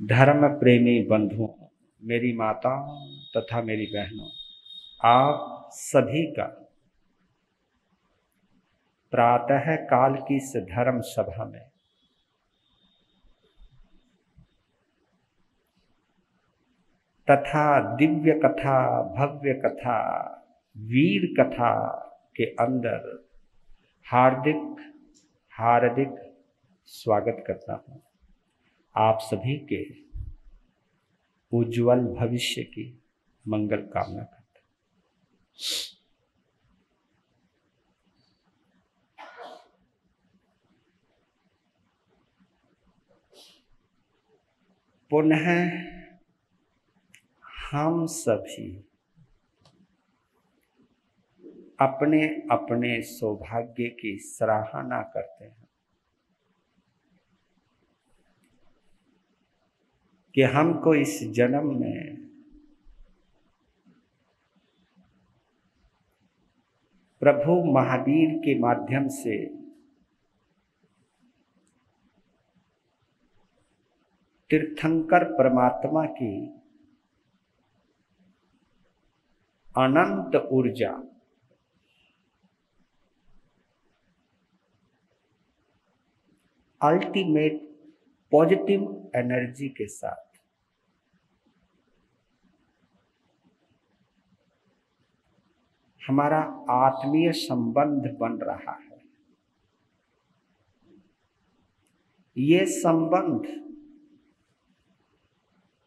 धर्म प्रेमी बंधुओं, मेरी माताओं तथा मेरी बहनों, आप सभी का प्रातः काल की इस धर्म सभा में तथा दिव्य कथा, भव्य कथा, वीर कथा के अंदर हार्दिक हार्दिक स्वागत करता हूं। आप सभी के उज्जवल भविष्य की मंगल कामना करता हूं। पुनः हम सभी अपने अपने सौभाग्य की सराहना करते हैं कि हमको इस जन्म में प्रभु महावीर के माध्यम से तीर्थंकर परमात्मा की अनंत ऊर्जा, अल्टीमेट पॉजिटिव एनर्जी के साथ हमारा आत्मीय संबंध बन रहा है। ये संबंध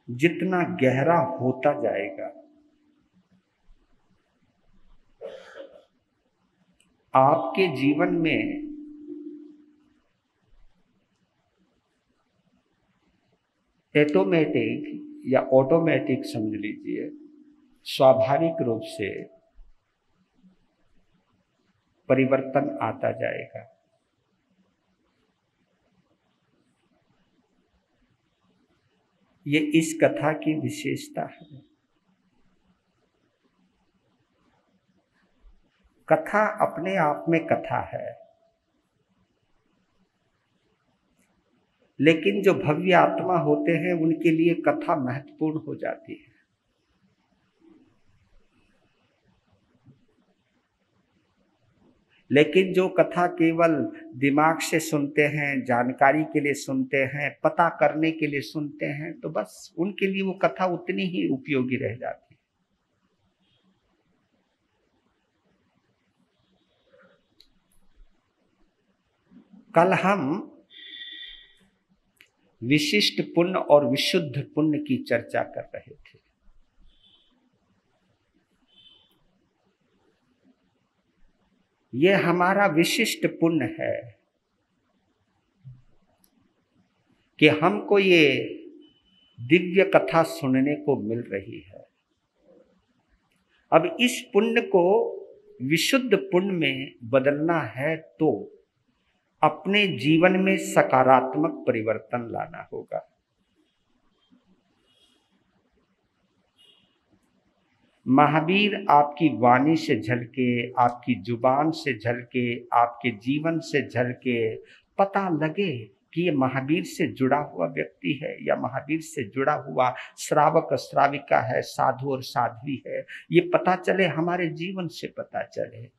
जितना गहरा होता जाएगा, आपके जीवन में ऑटोमेटिक या ऑटोमेटिक समझ लीजिए, स्वाभाविक रूप से परिवर्तन आता जाएगा। ये इस कथा की विशेषता है। कथा अपने आप में कथा है, लेकिन जो भव्य आत्मा होते हैं उनके लिए कथा महत्वपूर्ण हो जाती है। लेकिन जो कथा केवल दिमाग से सुनते हैं, जानकारी के लिए सुनते हैं, पता करने के लिए सुनते हैं, तो बस उनके लिए वो कथा उतनी ही उपयोगी रह जाती है। कल हम विशिष्ट पुण्य और विशुद्ध पुण्य की चर्चा कर रहे थे। ये हमारा विशिष्ट पुण्य है कि हमको ये दिव्य कथा सुनने को मिल रही है। अब इस पुण्य को विशुद्ध पुण्य में बदलना है तो अपने जीवन में सकारात्मक परिवर्तन लाना होगा। महावीर आपकी वाणी से झलके, आपकी जुबान से झलके, आपके जीवन से झलके पता लगे कि ये महावीर से जुड़ा हुआ व्यक्ति है या महावीर से जुड़ा हुआ श्रावक श्राविका है, साधु और साध्वी है। ये पता चले, हमारे जीवन से पता चले।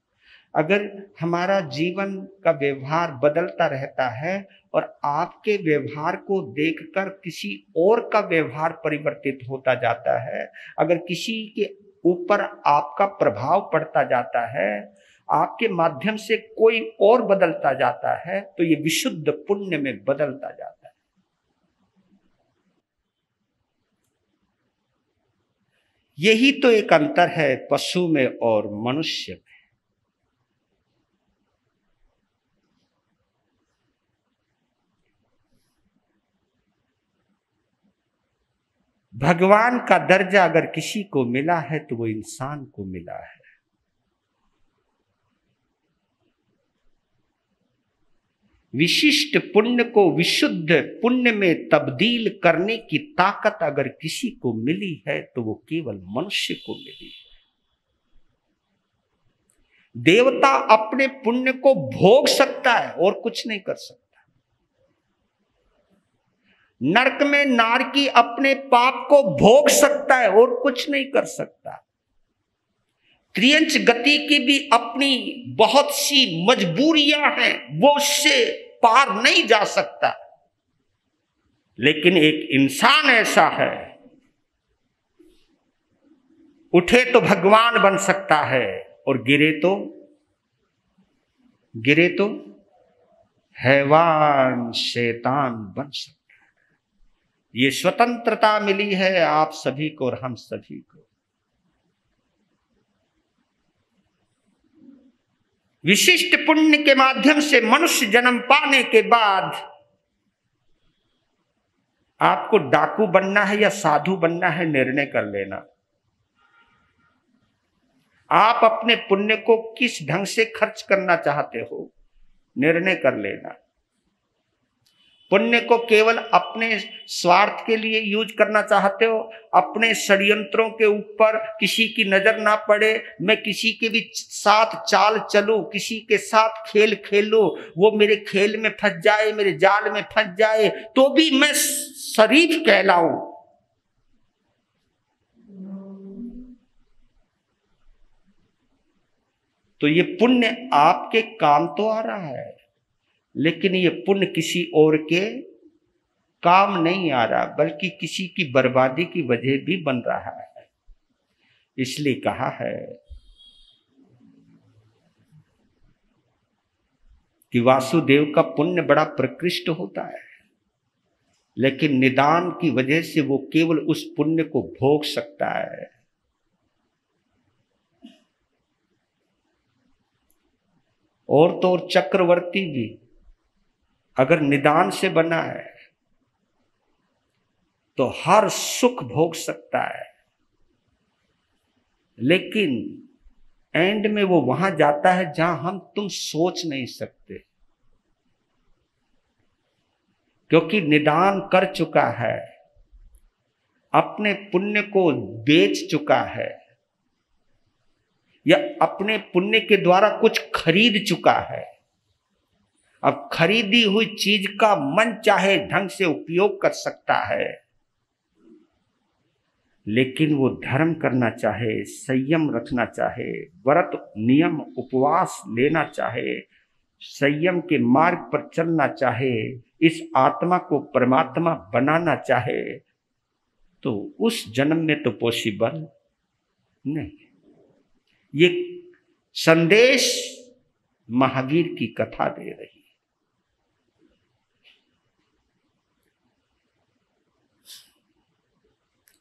अगर हमारा जीवन का व्यवहार बदलता रहता है और आपके व्यवहार को देखकर किसी और का व्यवहार परिवर्तित होता जाता है, अगर किसी के ऊपर आपका प्रभाव पड़ता जाता है, आपके माध्यम से कोई और बदलता जाता है, तो ये विशुद्ध पुण्य में बदलता जाता है। यही तो एक अंतर है पशु में और मनुष्य में। भगवान का दर्जा अगर किसी को मिला है तो वो इंसान को मिला है। विशिष्ट पुण्य को विशुद्ध पुण्य में तब्दील करने की ताकत अगर किसी को मिली है तो वो केवल मनुष्य को मिली है। देवता अपने पुण्य को भोग सकता है और कुछ नहीं कर सकता। नरक में नारकी अपने पाप को भोग सकता है और कुछ नहीं कर सकता। त्रियंच गति की भी अपनी बहुत सी मजबूरियां हैं, वो उससे पार नहीं जा सकता। लेकिन एक इंसान ऐसा है, उठे तो भगवान बन सकता है और गिरे तो हैवान शैतान बन सकता है। ये स्वतंत्रता मिली है आप सभी को और हम सभी को। विशिष्ट पुण्य के माध्यम से मनुष्य जन्म पाने के बाद आपको डाकू बनना है या साधु बनना है, निर्णय कर लेना। आप अपने पुण्य को किस ढंग से खर्च करना चाहते हो, निर्णय कर लेना। पुण्य को केवल अपने स्वार्थ के लिए यूज करना चाहते हो, अपने षड्यंत्रों के ऊपर किसी की नजर ना पड़े, मैं किसी के भी साथ चाल चलूं, किसी के साथ खेल खेलूं, वो मेरे खेल में फंस जाए, मेरे जाल में फंस जाए तो भी मैं शरीफ कहलाऊं। तो ये पुण्य आपके काम तो आ रहा है, लेकिन ये पुण्य किसी और के काम नहीं आ रहा, बल्कि किसी की बर्बादी की वजह भी बन रहा है। इसलिए कहा है कि वासुदेव का पुण्य बड़ा प्रकृष्ट होता है, लेकिन निदान की वजह से वो केवल उस पुण्य को भोग सकता है। और तो और चक्रवर्ती भी अगर निदान से बना है तो हर सुख भोग सकता है, लेकिन एंड में वो वहां जाता है जहां हम तुम सोच नहीं सकते, क्योंकि निदान कर चुका है, अपने पुण्य को बेच चुका है या अपने पुण्य के द्वारा कुछ खरीद चुका है। अब खरीदी हुई चीज का मन चाहे ढंग से उपयोग कर सकता है, लेकिन वो धर्म करना चाहे, संयम रखना चाहे, व्रत नियम उपवास लेना चाहे, संयम के मार्ग पर चलना चाहे, इस आत्मा को परमात्मा बनाना चाहे, तो उस जन्म में तो पॉसिबल नहीं। ये संदेश महावीर की कथा दे रही है।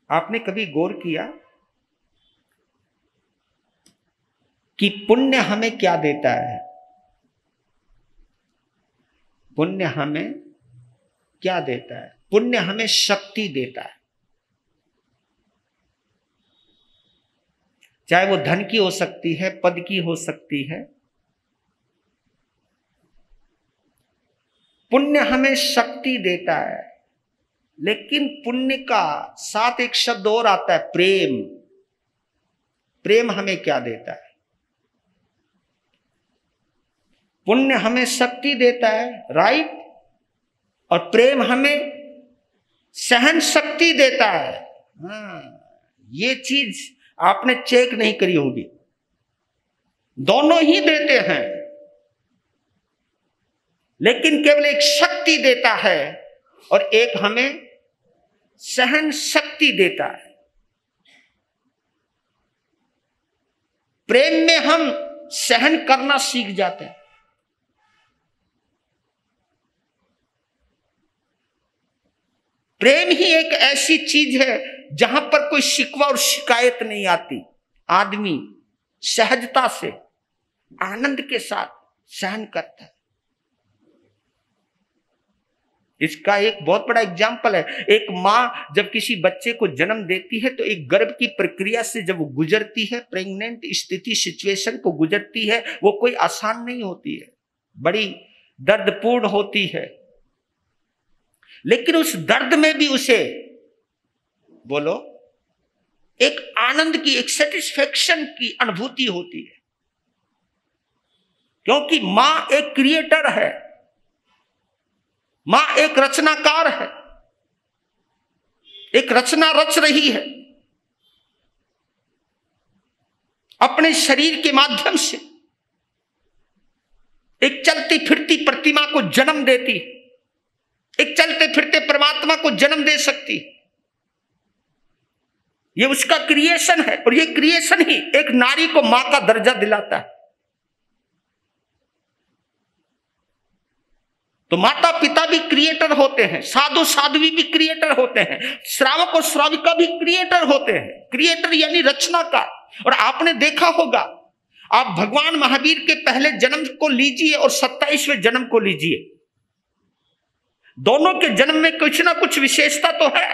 आपने कभी गौर किया कि पुण्य हमें क्या देता है? पुण्य हमें क्या देता है? पुण्य हमें शक्ति देता है, चाहे वो धन की हो सकती है, पद की हो सकती है। पुण्य हमें शक्ति देता है, लेकिन पुण्य का साथ एक शब्द और आता है, प्रेम। प्रेम हमें क्या देता है? पुण्य हमें शक्ति देता है, राइट, और प्रेम हमें सहन शक्ति देता है। ये चीज आपने चेक नहीं करी होगी, दोनों ही देते हैं, लेकिन केवल एक शक्ति देता है और एक हमें सहन शक्ति देता है। प्रेम में हम सहन करना सीख जाते हैं, प्रेम ही एक ऐसी चीज है जहां पर कोई शिकवा और शिकायत नहीं आती। आदमी सहजता से, आनंद के साथ सहन करता है। इसका एक बहुत बड़ा एग्जाम्पल है, एक माँ जब किसी बच्चे को जन्म देती है तो एक गर्भ की प्रक्रिया से जब वो गुजरती है, प्रेग्नेंट स्थिति सिचुएशन को गुजरती है, वो कोई आसान नहीं होती है, बड़ी दर्दपूर्ण होती है, लेकिन उस दर्द में भी उसे बोलो एक आनंद की, एक सेटिस्फेक्शन की अनुभूति होती है, क्योंकि मां एक क्रिएटर है, मां एक रचनाकार है। एक रचना रच रही है अपने शरीर के माध्यम से, एक चलती फिरती प्रतिमा को जन्म देती, एक चलते फिरते परमात्मा को जन्म दे सकती। ये उसका क्रिएशन है और ये क्रिएशन ही एक नारी को मां का दर्जा दिलाता है। तो माता पिता भी क्रिएटर होते हैं, साधु साध्वी भी क्रिएटर होते हैं, श्रावक और श्राविका भी क्रिएटर होते हैं। क्रिएटर यानी रचनाकार। और आपने देखा होगा, आप भगवान महावीर के पहले जन्म को लीजिए और 27वें जन्म को लीजिए, दोनों के जन्म में कुछ ना कुछ विशेषता तो है।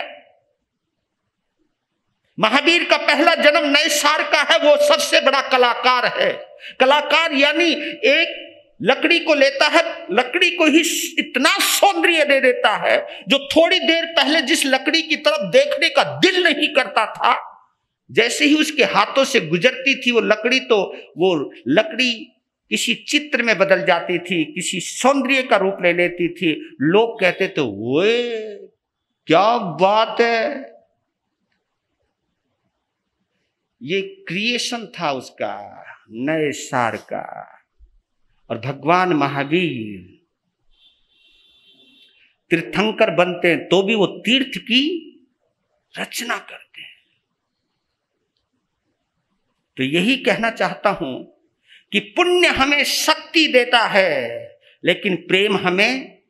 महावीर का पहला जन्म नए सार का है, वो सबसे बड़ा कलाकार है। कलाकार यानी एक लकड़ी को लेता है, लकड़ी को ही इतना सौंदर्य दे देता है जो थोड़ी देर पहले जिस लकड़ी की तरफ देखने का दिल नहीं करता था, जैसे ही उसके हाथों से गुजरती थी वो लकड़ी किसी चित्र में बदल जाती थी, किसी सौंदर्य का रूप ले लेती थी। लोग कहते थे वो क्या बात है। ये क्रिएशन था उसका, नए सार का। और भगवान महावीर तीर्थंकर बनते हैं तो भी वो तीर्थ की रचना करते हैं। तो यही कहना चाहता हूं कि पुण्य हमें शक्ति देता है, लेकिन प्रेम हमें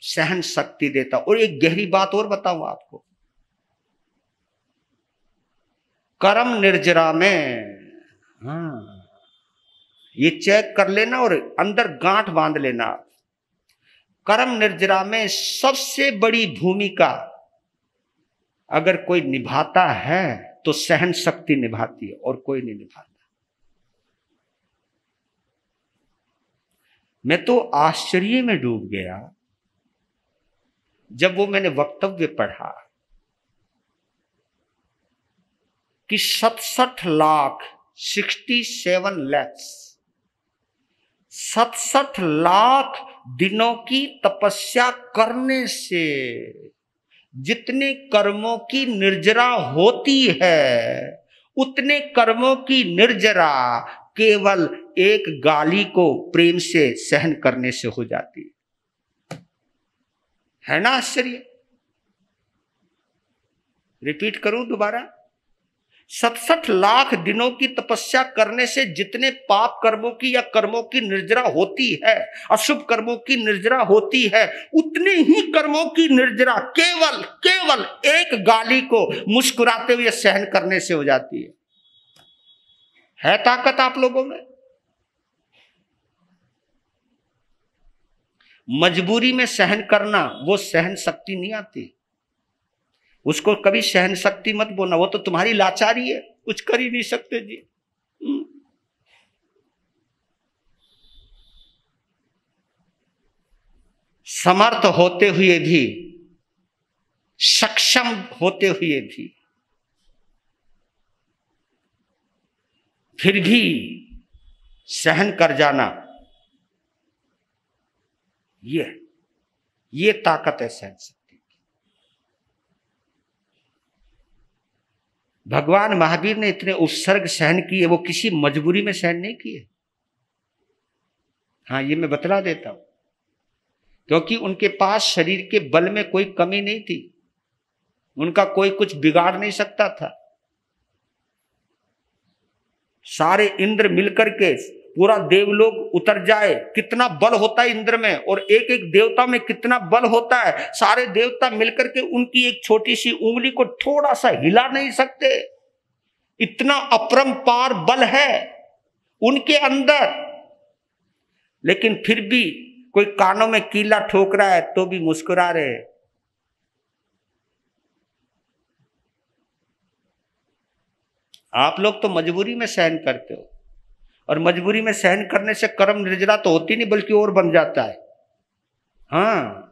सहन शक्ति देता। और एक गहरी बात और बताऊं आपको, कर्म निर्जरा में, ये चेक कर लेना और अंदर गांठ बांध लेना, कर्म निर्जरा में सबसे बड़ी भूमिका अगर कोई निभाता है तो सहन शक्ति निभाती है, और कोई नहीं निभाता। मैं तो आश्चर्य में डूब गया जब वो मैंने वक्तव्य पढ़ा कि 67 लाख 67 lakhs 67 लाख दिनों की तपस्या करने से जितने कर्मों की निर्जरा होती है, उतने कर्मों की निर्जरा केवल एक गाली को प्रेम से सहन करने से हो जाती है ना। आश्चर्य। रिपीट करूं दोबारा, 67 लाख दिनों की तपस्या करने से जितने पाप कर्मों की या कर्मों की निर्जरा होती है, अशुभ कर्मों की निर्जरा होती है, उतने ही कर्मों की निर्जरा केवल एक गाली को मुस्कुराते हुए सहन करने से हो जाती है ताकत आप लोगों में। मजबूरी में सहन करना वो सहन शक्ति नहीं आती। उसको कभी सहन शक्ति मत बोलना, वो तो तुम्हारी लाचारी है, कुछ कर ही नहीं सकते जी। समर्थ होते हुए भी, सक्षम होते हुए भी, फिर भी सहन कर जाना, ये ताकत है सहन शक्ति। भगवान महावीर ने इतने उपसर्ग सहन किए, वो किसी मजबूरी में सहन नहीं किए। हाँ, ये मैं बतला देता हूं, क्योंकि उनके पास शरीर के बल में कोई कमी नहीं थी, उनका कोई कुछ बिगाड़ नहीं सकता था। सारे इंद्र मिलकर के पूरा देवलोक उतर जाए, कितना बल होता है इंद्र में, और एक एक देवता में कितना बल होता है। सारे देवता मिलकर के उनकी एक छोटी सी उंगली को थोड़ा सा हिला नहीं सकते, इतना अपरंपार बल है उनके अंदर। लेकिन फिर भी कोई कानों में कीला ठोक रहा है तो भी मुस्कुरा रहे। आप लोग तो मजबूरी में सहन करते हो, और मजबूरी में सहन करने से कर्म निर्जरा तो होती नहीं बल्कि और बन जाता है। हाँ,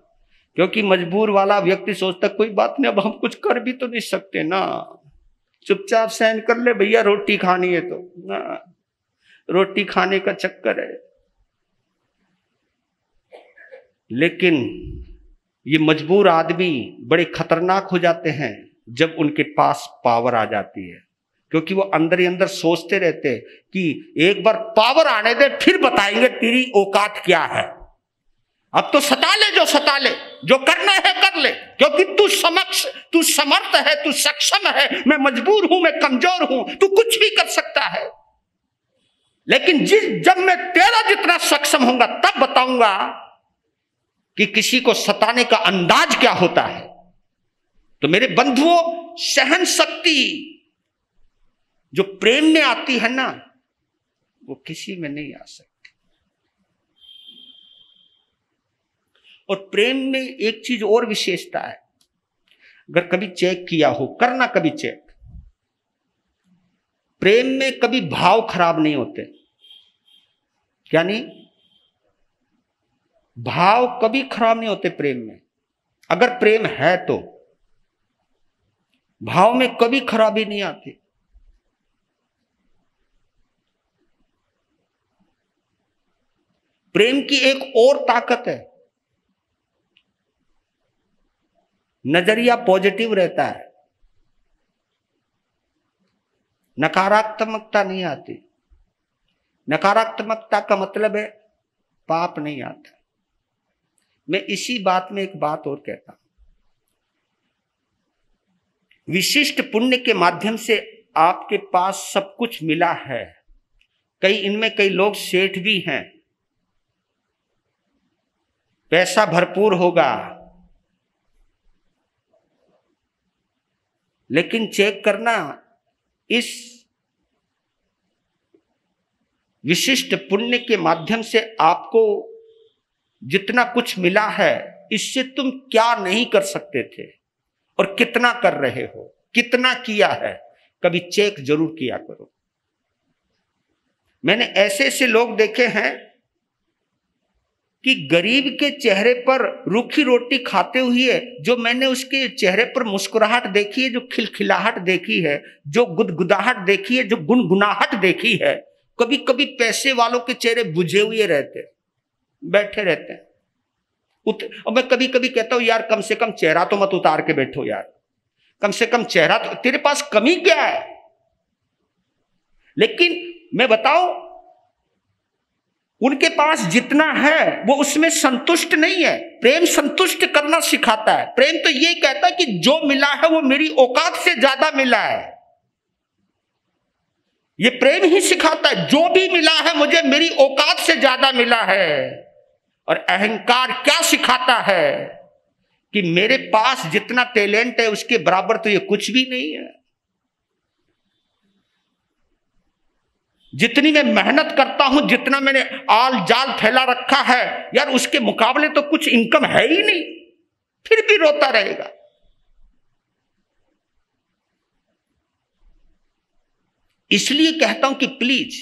क्योंकि मजबूर वाला व्यक्ति सोचता कोई बात नहीं, अब हम कुछ कर भी तो नहीं सकते ना, चुपचाप सहन कर ले भैया, रोटी खानी है तो ना, रोटी खाने का चक्कर है। लेकिन ये मजबूर आदमी बड़े खतरनाक हो जाते हैं जब उनके पास पावर आ जाती है, क्योंकि वो अंदर ही अंदर सोचते रहते हैं कि एक बार पावर आने दे फिर बताएंगे तेरी औकात क्या है। अब तो सता ले, जो सता ले, जो करना है कर ले, क्योंकि तू समर्थ है, तू सक्षम है। मैं मजबूर हूं, मैं कमजोर हूं, तू कुछ भी कर सकता है। लेकिन जब मैं तेरा जितना सक्षम होऊंगा तब बताऊंगा कि किसी को सताने का अंदाज क्या होता है। तो मेरे बंधुओं, सहन शक्ति जो प्रेम में आती है ना, वो किसी में नहीं आ सकती। और प्रेम में एक चीज और विशेषता है, अगर कभी चेक किया हो, करना कभी चेक, प्रेम में कभी भाव खराब नहीं होते। क्या नहीं? भाव कभी खराब नहीं होते प्रेम में। अगर प्रेम है तो भाव में कभी खराबी नहीं आती। प्रेम की एक और ताकत है, नजरिया पॉजिटिव रहता है, नकारात्मकता नहीं आती। नकारात्मकता का मतलब है पाप नहीं आता। मैं इसी बात में एक बात और कहता हूं, विशिष्ट पुण्य के माध्यम से आपके पास सब कुछ मिला है। इनमें कई लोग सेठ भी हैं, पैसा भरपूर होगा, लेकिन चेक करना, इस विशिष्ट पुण्य के माध्यम से आपको जितना कुछ मिला है, इससे तुम क्या नहीं कर सकते थे और कितना कर रहे हो, कितना किया है, कभी चेक जरूर किया करो। मैंने ऐसे ऐसे लोग देखे हैं कि गरीब के चेहरे पर रूखी रोटी खाते हुए जो मैंने उसके चेहरे पर मुस्कुराहट देखी है, जो खिलखिलाहट देखी है, जो गुदगुदाहट देखी है, जो गुनगुनाहट देखी है, कभी कभी पैसे वालों के चेहरे बुझे हुए रहते, बैठे रहते हैं। और मैं कभी कभी कहता हूं, यार कम से कम चेहरा तो मत उतार के बैठो यार, कम से कम चेहरा तो, तेरे पास कमी क्या है? लेकिन मैं बताऊं, उनके पास जितना है वो उसमें संतुष्ट नहीं है। प्रेम संतुष्ट करना सिखाता है। प्रेम तो ये कहता है कि जो मिला है वो मेरी औकात से ज्यादा मिला है। ये प्रेम ही सिखाता है, जो भी मिला है मुझे मेरी औकात से ज्यादा मिला है। और अहंकार क्या सिखाता है कि मेरे पास जितना टैलेंट है उसके बराबर तो ये कुछ भी नहीं है। जितनी मैं मेहनत करता हूं, जितना मैंने आल जाल फैला रखा है, यार उसके मुकाबले तो कुछ इनकम है ही नहीं, फिर भी रोता रहेगा। इसलिए कहता हूं कि प्लीज,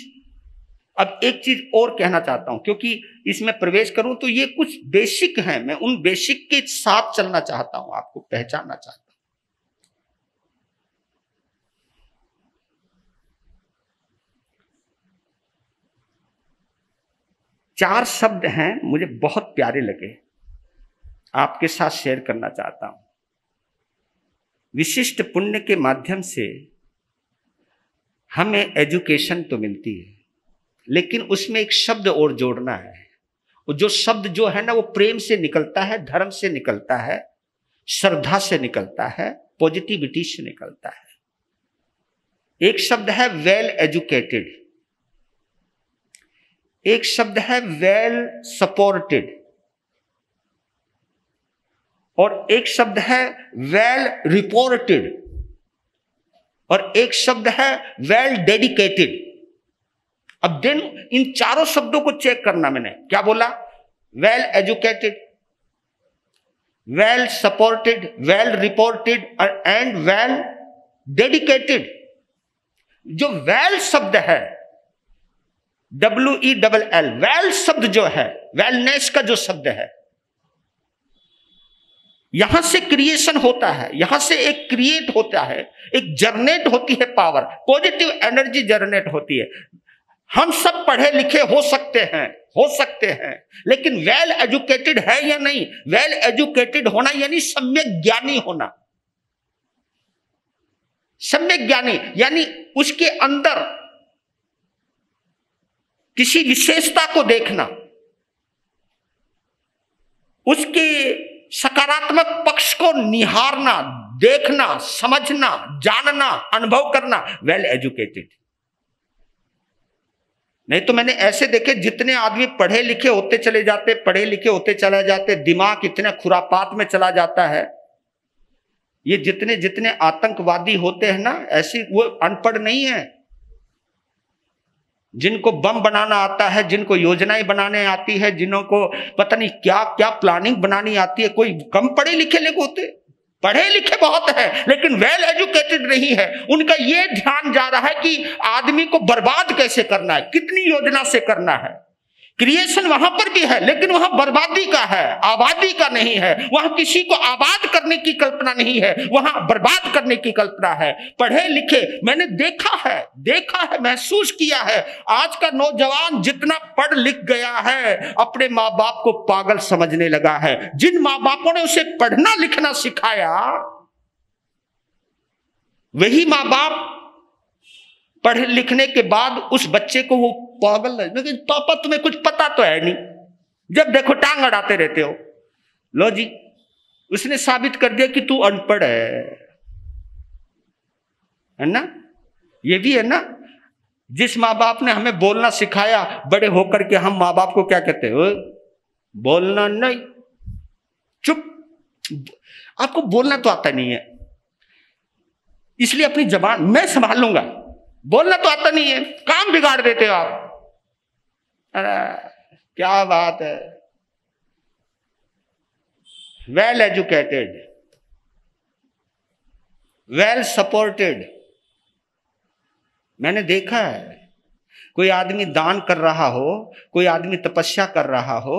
अब एक चीज और कहना चाहता हूं, क्योंकि इसमें प्रवेश करूं तो ये कुछ बेसिक हैं, मैं उन बेसिक के साथ चलना चाहता हूं, आपको पहचानना चाहता हूं। 4 शब्द हैं, मुझे बहुत प्यारे लगे, आपके साथ शेयर करना चाहता हूं। विशिष्ट पुण्य के माध्यम से हमें एजुकेशन तो मिलती है, लेकिन उसमें एक शब्द और जोड़ना है। और जो शब्द जो है ना, वो प्रेम से निकलता है, धर्म से निकलता है, श्रद्धा से निकलता है, पॉजिटिविटी से निकलता है। एक शब्द है वेल एजुकेटेड, एक शब्द है वेल सपोर्टेड, और एक शब्द है वेल रिपोर्टेड, और एक शब्द है वेल डेडिकेटेड। अब देन इन चारों शब्दों को चेक करना। मैंने क्या बोला? Well educated, well supported, well reported and well dedicated. जो वेल शब्द है, WELL, वेल शब्द जो है, वेलनेस का जो शब्द है, यहां से क्रिएशन होता है, यहां से एक क्रिएट होता है, एक जनरेट होती है पावर, पॉजिटिव एनर्जी जनरेट होती है। हम सब पढ़े लिखे हो सकते हैं, लेकिन वेल एजुकेटेड है या नहीं? वेल एजुकेटेड होना यानी सम्यक ज्ञानी होना। सम्यक ज्ञानी यानी उसके अंदर किसी विशेषता को देखना, उसके सकारात्मक पक्ष को निहारना, देखना, समझना, जानना, अनुभव करना, वेल एजुकेटेड। नहीं तो मैंने ऐसे देखे जितने आदमी पढ़े लिखे होते चले जाते, दिमाग इतने खुरापात में चला जाता है। ये जितने जितने आतंकवादी होते हैं ना, ऐसी वो अनपढ़ नहीं है। जिनको बम बनाना आता है, जिनको योजनाएं बनाने आती है, जिनको पता नहीं क्या क्या प्लानिंग बनानी आती है, कोई कम पढ़े लिखे लोग होते। पढ़े लिखे बहुत है लेकिन वेल एजुकेटेड नहीं है। उनका ये ध्यान जा रहा है कि आदमी को बर्बाद कैसे करना है, कितनी योजना से करना है। क्रिएशन वहां पर भी है लेकिन वहां बर्बादी का है, आबादी का नहीं है। वहां किसी को आबाद करने की कल्पना नहीं है, वहां बर्बाद करने की कल्पना है। पढ़े लिखे मैंने देखा है, महसूस किया है। आज का नौजवान जितना पढ़ लिख गया है अपने माँ बाप को पागल समझने लगा है। जिन माँ बापों ने उसे पढ़ना लिखना सिखाया, वही माँ बाप पढ़ लिखने के बाद उस बच्चे को वो पागल है। लेकिन पापा तुम्हें कुछ पता तो है नहीं, जब देखो टांग अड़ाते रहते हो। लो जी, उसने साबित कर दिया कि तू अनपढ़ है ना। ये भी है ना, जिस माँ बाप ने हमें बोलना सिखाया, बड़े होकर के हम माँ बाप को क्या कहते हो? बोलना नहीं, चुप। आपको बोलना तो आता नहीं है, इसलिए अपनी जबान मैं संभाल लूंगा। बोलना तो आता नहीं है, काम बिगाड़ देते हो आप। अरे क्या बात है। Well educated, well supported. मैंने देखा है, कोई आदमी दान कर रहा हो, कोई आदमी तपस्या कर रहा हो,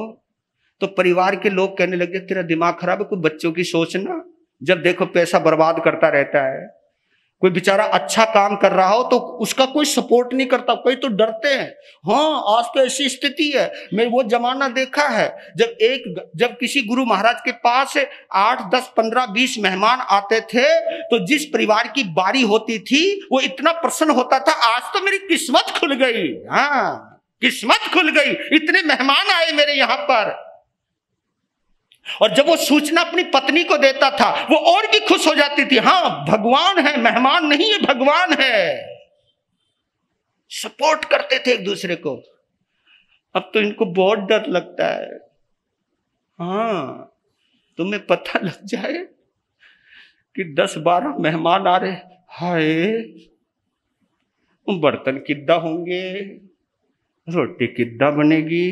तो परिवार के लोग कहने लगे तेरा दिमाग खराब है, कोई बच्चों की सोचना। जब देखो पैसा बर्बाद करता रहता है। कोई बेचारा अच्छा काम कर रहा हो तो उसका कोई सपोर्ट नहीं करता, कोई तो डरते हैं। हाँ, आज तो ऐसी स्थिति है। मैं वो जमाना देखा है जब किसी गुरु महाराज के पास 8, 10, 15, 20 मेहमान आते थे, तो जिस परिवार की बारी होती थी वो इतना प्रसन्न होता था, आज तो मेरी किस्मत खुल गई। हाँ, किस्मत खुल गई, इतने मेहमान आए मेरे यहां पर। और जब वो सूचना अपनी पत्नी को देता था, वो और भी खुश हो जाती थी। हाँ, भगवान है, मेहमान नहीं है, भगवान है। सपोर्ट करते थे एक दूसरे को। अब तो इनको बहुत डर लगता है। हाँ, तुम्हें पता लग जाए कि 10-12 मेहमान आ रहे, हाय बर्तन किद्दा होंगे, रोटी किद्दा बनेगी।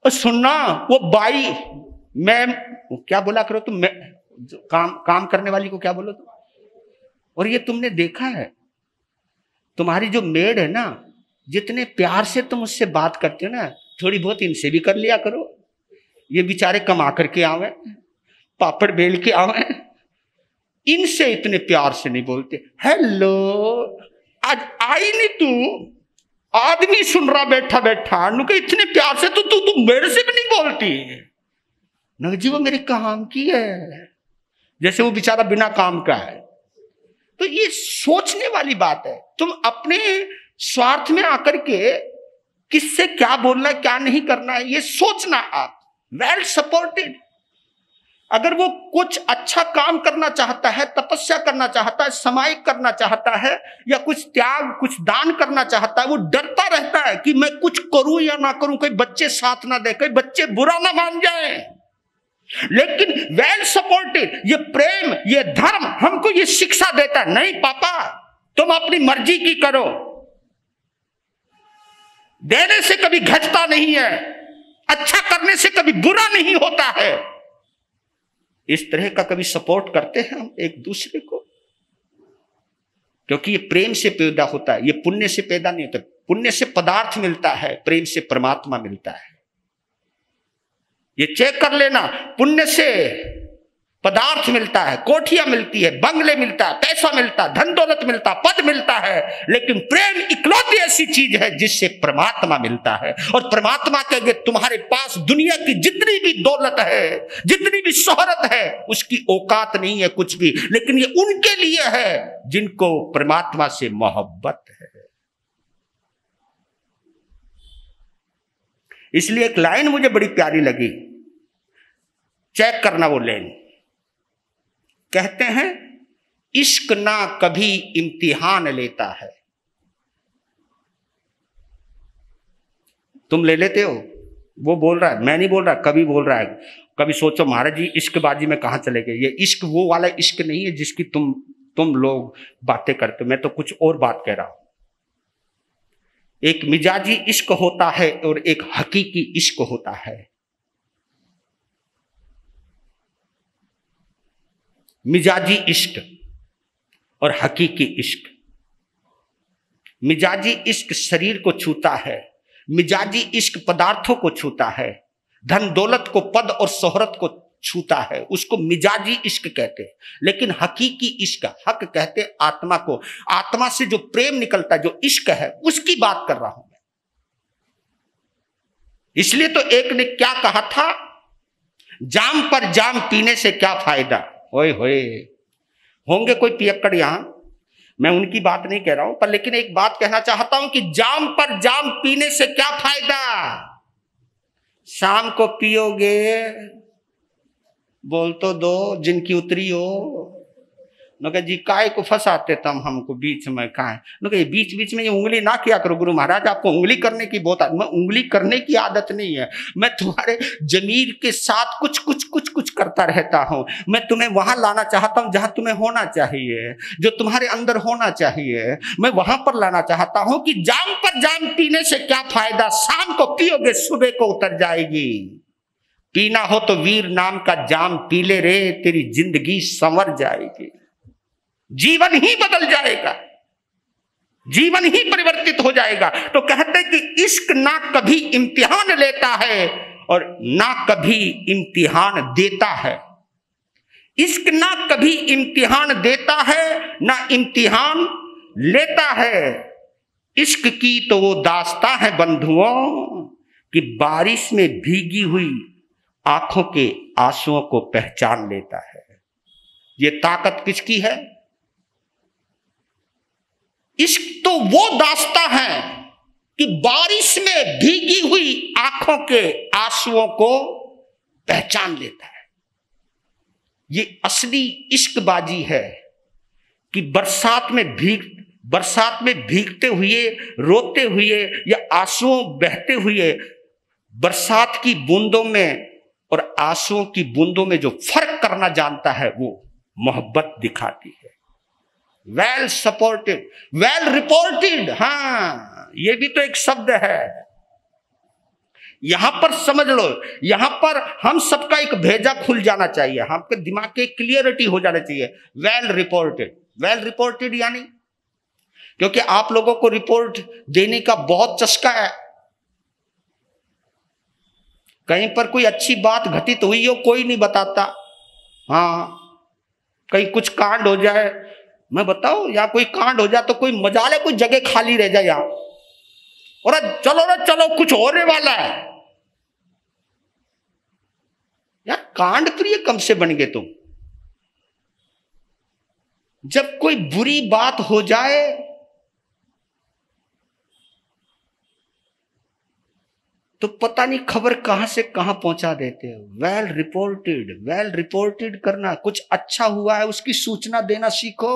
और सुनना, वो बाई, मैं क्या बोला करो तुम, मैं काम करने वाली को क्या बोलो तुम। और ये तुमने देखा है, तुम्हारी जो मेड है ना, जितने प्यार से तुम उससे बात करते हो ना, थोड़ी बहुत इनसे भी कर लिया करो। ये बेचारे कमा करके आवे, पापड़ बेल के आवे, इनसे इतने प्यार से नहीं बोलते। हेलो, आज आई नहीं तू, आदमी सुन रहा बैठा बैठा, नुके इतने प्यार से तो तू मेरे से भी नहीं बोलती। न जी वो मेरे काम की है, जैसे वो बेचारा बिना काम का है। तो ये सोचने वाली बात है। तुम अपने स्वार्थ में आकर के किससे क्या बोलना है, क्या नहीं करना है, ये सोचना। आप वेल सपोर्टेड। अगर वो कुछ अच्छा काम करना चाहता है, तपस्या करना चाहता है, सामायिक करना चाहता है, या कुछ त्याग, कुछ दान करना चाहता है, वो डरता रहता है कि मैं कुछ करूं या ना करूं, कोई बच्चे साथ ना दे, कोई बच्चे बुरा ना मान जाए। लेकिन वेल सपोर्टेड, ये प्रेम, ये धर्म हमको ये शिक्षा देता है, नहीं पापा तुम अपनी मर्जी की करो। देने से कभी घटता नहीं है, अच्छा करने से कभी बुरा नहीं होता है। इस तरह का कभी सपोर्ट करते हैं हम एक दूसरे को, क्योंकि ये प्रेम से पैदा होता है, ये पुण्य से पैदा नहीं होता। पुण्य से पदार्थ मिलता है, प्रेम से परमात्मा मिलता है। ये चेक कर लेना, पुण्य से पदार्थ मिलता है, कोठियां मिलती है, बंगले मिलता है, पैसा मिलता है, धन दौलत मिलता, पद मिलता है, लेकिन प्रेम इकलौती ऐसी चीज है जिससे परमात्मा मिलता है। और परमात्मा कहेंगे तुम्हारे पास दुनिया की जितनी भी दौलत है, जितनी भी शोहरत है, उसकी औकात नहीं है कुछ भी, लेकिन ये उनके लिए है जिनको परमात्मा से मोहब्बत है। इसलिए एक लाइन मुझे बड़ी प्यारी लगी, चेक करना वो लाइन। कहते हैं इश्क ना कभी इम्तिहान लेता है। तुम ले लेते हो? वो बोल रहा है, मैं नहीं बोल रहा, कभी बोल रहा है। कभी सोचो महाराज जी इश्कबाजी में कहां चले गए। ये इश्क वो वाला इश्क नहीं है जिसकी तुम लोग बातें करते हो। मैं तो कुछ और बात कह रहा हूं। एक मिजाजी इश्क होता है और एक हकीकी इश्क होता है। मिजाजी इश्क और हकीकी इश्क। मिजाजी इश्क शरीर को छूता है, मिजाजी इश्क पदार्थों को छूता है, धन दौलत को, पद और शोहरत को छूता है, उसको मिजाजी इश्क कहते हैं। लेकिन हकीकी इश्क, हक कहते हैं आत्मा को, आत्मा से जो प्रेम निकलता है, जो इश्क है, उसकी बात कर रहा हूं मैं। इसलिए तो एक ने क्या कहा था, जाम पर जाम पीने से क्या फायदा। होए होए, होंगे कोई पियक्कड़ यहां, मैं उनकी बात नहीं कह रहा हूं, पर लेकिन एक बात कहना चाहता हूं कि जाम पर जाम पीने से क्या फायदा। शाम को पियोगे, बोल तो दो जिनकी उतरी हो। न जी काय को फंसाते तम हमको बीच में, काय न बीच बीच में ये उंगली ना किया करो गुरु महाराज, आपको उंगली करने की बहुत आदत। मैं उंगली करने की आदत नहीं है, मैं तुम्हारे जमीर के साथ कुछ कुछ कुछ कुछ करता रहता हूं। मैं तुम्हें वहां लाना चाहता हूं जहां तुम्हें होना चाहिए, जो तुम्हारे अंदर होना चाहिए, मैं वहां पर लाना चाहता हूं कि जाम पर जाम पीने से क्या फायदा। शाम को पियोगे, सुबह को उतर जाएगी। पीना हो तो वीर नाम का जाम पी ले रे, तेरी जिंदगी संवर जाएगी, जीवन ही बदल जाएगा, जीवन ही परिवर्तित हो जाएगा। तो कहते हैं कि इश्क ना कभी इम्तिहान लेता है और ना कभी इम्तिहान देता है। इश्क ना कभी इम्तिहान देता है, ना इम्तिहान लेता है। इश्क की तो वो दास्तां है बंधुओं कि बारिश में भीगी हुई आंखों के आंसुओं को पहचान लेता है। ये ताकत किसकी है? इश्क तो वो दास्तां है कि बारिश में भीगी हुई आंखों के आंसुओं को पहचान लेता है। ये असली इश्कबाजी है कि बरसात में भीगते हुए, रोते हुए या आंसुओं बहते हुए, बरसात की बूंदों में और आंसुओं की बूंदों में जो फर्क करना जानता है वो मोहब्बत दिखाती है। वेल सपोर्टेड, वेल रिपोर्टेड, हाँ ये भी तो एक शब्द है। यहां पर समझ लो, यहां पर हम सबका एक भेजा खुल जाना चाहिए, हमके दिमाग के क्लियरिटी हो जाना चाहिए। वेल रिपोर्टेड, वेल रिपोर्टेड यानी, क्योंकि आप लोगों को रिपोर्ट देने का बहुत चस्का है। कहीं पर कोई अच्छी बात घटित हुई हो, कोई नहीं बताता। हाँ, कहीं कुछ कांड हो जाए, मैं बताऊं, या कोई कांड हो जाए तो कोई मजाल है, कोई जगह खाली रह जाए यहां, और चलो कुछ होने वाला है। यार कांड प्रिय कम से बन गए तुम। जब कोई बुरी बात हो जाए तो पता नहीं खबर कहां से कहां पहुंचा देते हो। वेल रिपोर्टेड, वेल रिपोर्टेड करना, कुछ अच्छा हुआ है उसकी सूचना देना सीखो।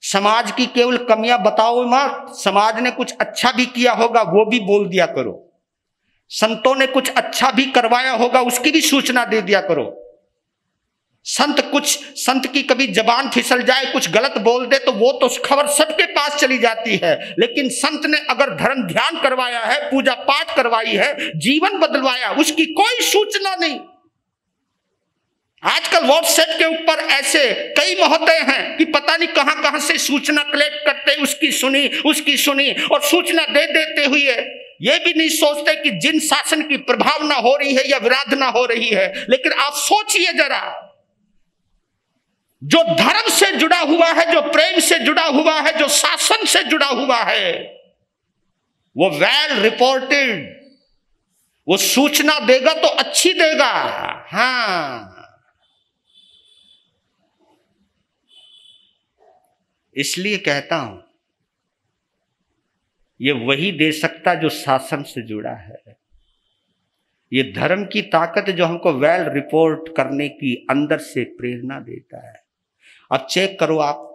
समाज की केवल कमियां बताओ मत, समाज ने कुछ अच्छा भी किया होगा वो भी बोल दिया करो। संतों ने कुछ अच्छा भी करवाया होगा उसकी भी सूचना दे दिया करो। संत की कभी जबान फिसल जाए, कुछ गलत बोल दे तो वो तो खबर सबके पास चली जाती है। लेकिन संत ने अगर धर्म ध्यान करवाया है, पूजा पाठ करवाई है, जीवन बदलवाया, उसकी कोई सूचना नहीं। आजकल व्हाट्सएप के ऊपर ऐसे कई महोदय हैं कि पता नहीं कहां कहां से सूचना कलेक्ट करते, उसकी सुनी और सूचना दे देते हुए ये भी नहीं सोचते कि जिन शासन की प्रभावना हो रही है या विराधना हो रही है। लेकिन आप सोचिए जरा, जो धर्म से जुड़ा हुआ है, जो प्रेम से जुड़ा हुआ है, जो शासन से जुड़ा हुआ है, वो वेल रिपोर्टेड, वो सूचना देगा तो अच्छी देगा। हाँ, इसलिए कहता हूं ये वही दे सकता जो शासन से जुड़ा है। ये धर्म की ताकत जो हमको वेल रिपोर्ट करने की अंदर से प्रेरणा देता है। अब चेक करो आप,